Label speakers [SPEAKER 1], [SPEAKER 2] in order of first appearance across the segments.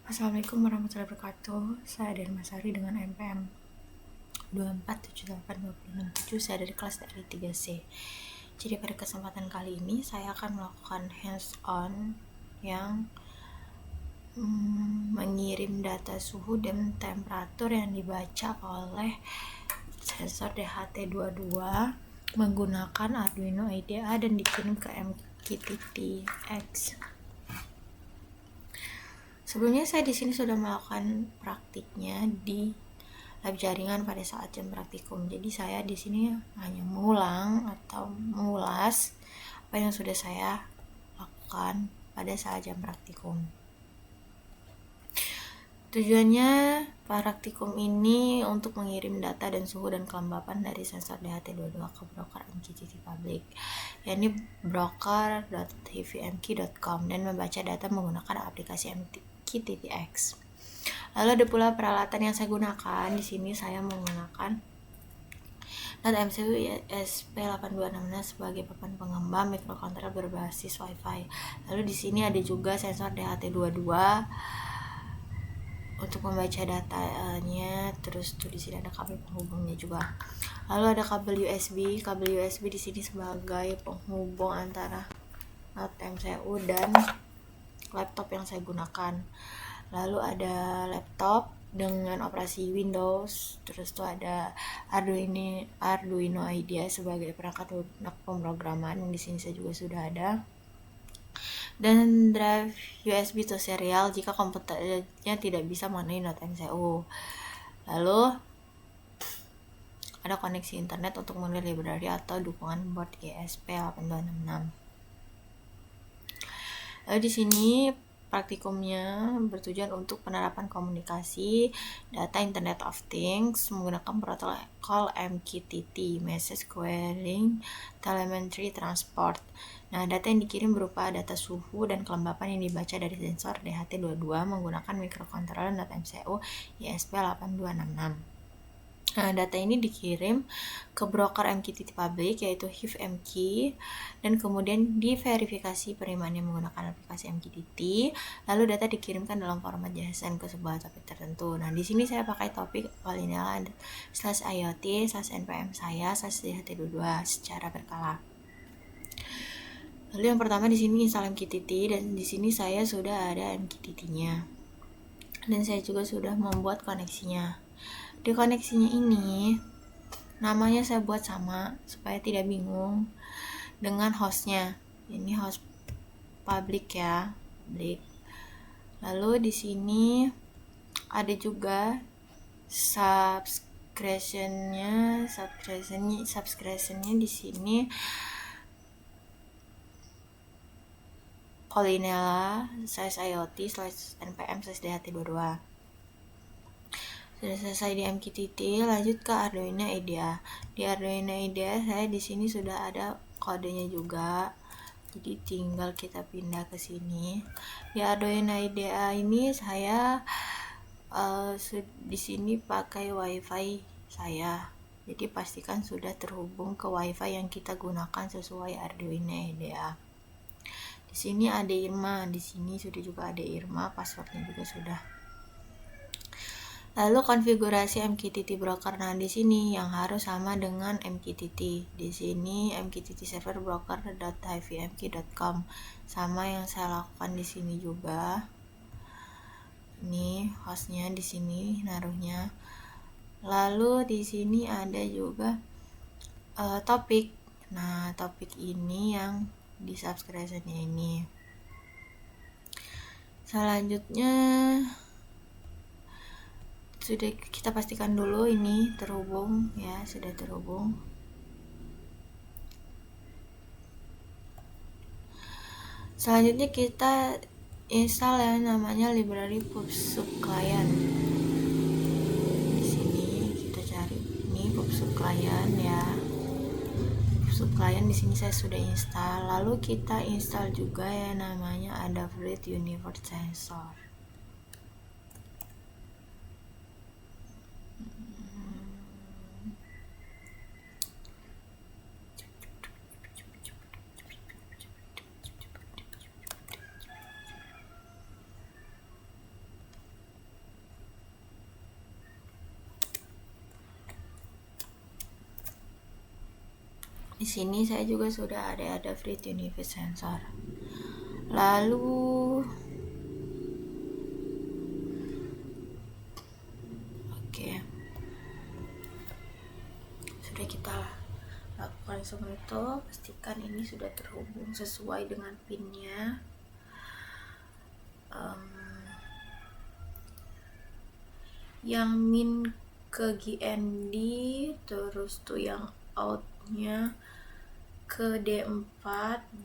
[SPEAKER 1] Assalamualaikum warahmatullahi wabarakatuh. Saya Derma Sari dengan NPM 2478267. Saya dari kelas dari 3C. Jadi pada kesempatan kali ini saya akan melakukan hands-on yang mengirim data suhu dan temperatur yang dibaca oleh sensor DHT22 menggunakan Arduino IDEA dan dikirim ke MQTT-X. Sebelumnya saya di sini sudah melakukan praktiknya di lab jaringan pada saat jam praktikum. Jadi saya di sini hanya mengulang atau mengulas apa yang sudah saya lakukan pada saat jam praktikum. Tujuannya praktikum ini untuk mengirim data dan suhu dan kelembapan dari sensor DHT22 ke broker MQTT Public, yakni broker.hvmq.com, dan membaca data menggunakan aplikasi MQTT-X. Lalu ada pula peralatan yang saya gunakan. Di sini saya menggunakan NetMCU ESP8266 sebagai papan pengembang mikrokontroler berbasis Wi-Fi. Lalu di sini ada juga sensor DHT22 untuk membaca datanya. Terus tuh di sini ada kabel penghubungnya juga. Lalu ada kabel USB. Kabel USB di sini sebagai penghubung antara NetMCU dan laptop yang saya gunakan. Lalu ada laptop dengan operasi Windows. Terus tuh ada Arduino IDEA sebagai perangkat lunak pemrograman. Di sini saya juga sudah ada. Dan drive USB to serial jika komputernya tidak bisa mengenai NetMCU. Lalu ada koneksi internet untuk melihat library atau dukungan board ESP8266. Lalu di sini praktikumnya bertujuan untuk penerapan komunikasi data Internet of Things menggunakan protokol MQTT, Message Querying Telemetry Transport. Nah, data yang dikirim berupa data suhu dan kelembapan yang dibaca dari sensor DHT22 menggunakan mikrokontroler NetMCU ESP8266. Nah, data ini dikirim ke broker MQTT Public yaitu HIVMQ, dan kemudian diverifikasi penerimaannya menggunakan aplikasi MQTT. Lalu data dikirimkan dalam format JSON ke sebuah topik tertentu. Nah, di sini saya pakai topik Polynelia/IoT/NPM saya DHT22 secara berkala. Lalu yang pertama di sini install MQTT, dan di sini saya sudah ada MQTT-nya. Dan saya juga sudah membuat koneksinya. Di koneksinya ini namanya saya buat sama supaya tidak bingung dengan hostnya. Ini host public ya, public. Lalu di sini ada juga subscriptionnya di sini Polynelia/IoT/NPM/DHT22. Sudah selesai di MQTT, lanjut ke Arduino IDEA. Di Arduino IDEA saya di sini sudah ada kodenya juga. Jadi tinggal kita pindah ke sini. Di Arduino IDEA ini saya di sini pakai WiFi saya. Jadi pastikan sudah terhubung ke WiFi yang kita gunakan sesuai Arduino IDEA. Di sini ada Irma, di sini sudah juga ada Irma, passwordnya juga sudah. Lalu konfigurasi MQTT broker. Nah, di sini yang harus sama dengan MQTT. Di sini MQTT server broker.hvmq.com. Sama yang saya lakukan di sini juga. Ini hostnya di sini naruhnya. Lalu di sini ada juga topik. Nah, topik ini yang di subscription-nya ini. Selanjutnya sudah kita pastikan dulu ini terhubung ya, sudah terhubung. Selanjutnya kita install yang namanya library PubSub Client. Di sini kita cari ini PubSub Client ya. PubSub Client di sini saya sudah install. Lalu kita install juga yang namanya Adafruit Universe Sensor. Di sini saya juga sudah ada free universe sensor. Lalu oke, sudah kita lakukan semua itu. Pastikan ini sudah terhubung sesuai dengan pinnya. Yang min ke GND, terus tuh yang outnya ke D4,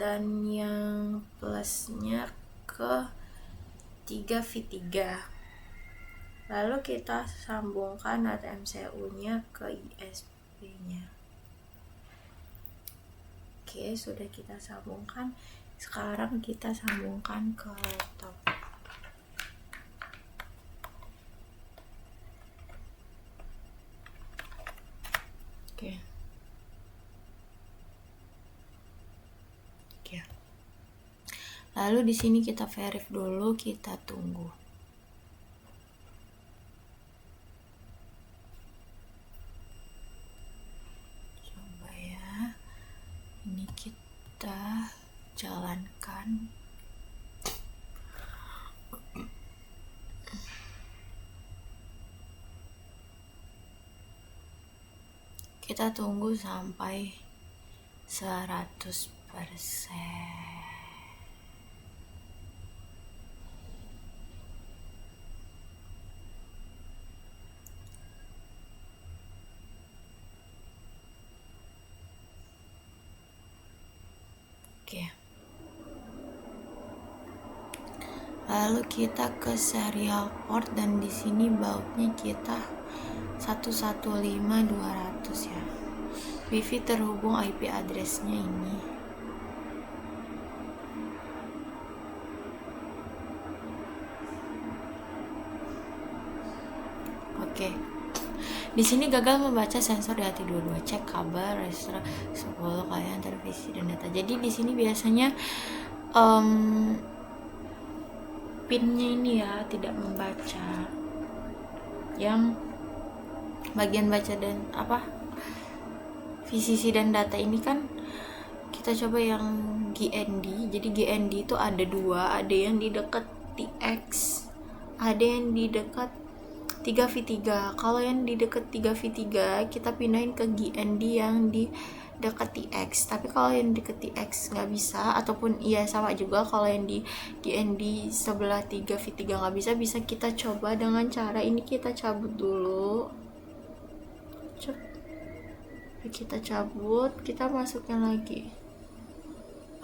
[SPEAKER 1] dan yang plusnya ke 3V3. Lalu kita sambungkan MCU nya ke ISP nya. Oke, sudah kita sambungkan. Sekarang kita sambungkan ke laptop. Oke. Oke. Lalu di sini kita verif dulu, kita tunggu. Coba ya. Ini kita jalankan. Kita tunggu sampai 100%. Oke. Lalu kita ke serial port, dan di sini bautnya kita 115.200 ya. Wifi terhubung IP addressnya ini. Oke. Di sini gagal membaca sensor di HT22. Cek kabel register 10 kalian televisi dan data. Jadi di sini biasanya pinnya ini ya tidak membaca. Yang bagian baca dan VCC dan data ini kan kita coba yang GND. Jadi GND itu ada dua, ada yang di dekat TX, ada yang di dekat 3V3. Kalau yang di dekat 3V3 kita pindahin ke GND yang di dekat TX. Tapi kalau yang dekat TX nggak bisa, ataupun iya sama juga kalau yang di GND sebelah 3V3 nggak bisa, bisa kita coba dengan cara ini. Kita cabut dulu, kita cabut, kita masukin lagi.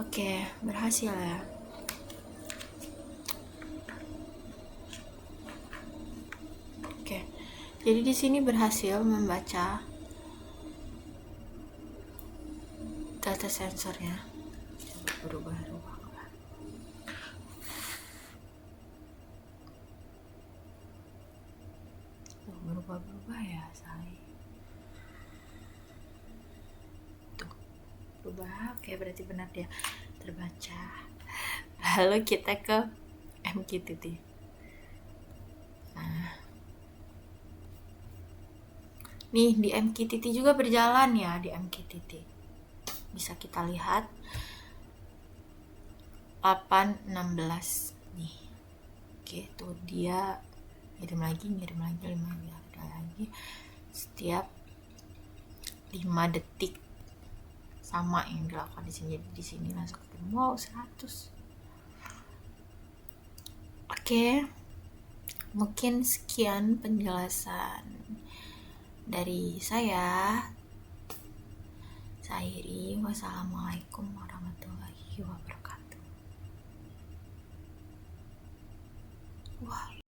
[SPEAKER 1] Oke, berhasil ya. Oke, jadi di sini berhasil membaca data sensornya. Coba berubah. Berubah ya, say. Tuh, berubah. Oke, berarti benar dia terbaca. Lalu kita ke MQTT. Nah, nih di MQTT juga berjalan ya. Di MQTT bisa kita lihat 816 nih. Oke, tuh dia ngirim lagi 5 lagi setiap 5 detik, sama yang dilakukan di sini. Jadi di sini langsung ketemu 100. Oke, mungkin sekian penjelasan dari saya. Saya akhiri. Wassalamualaikum warahmatullahi wabarakatuh. Wah.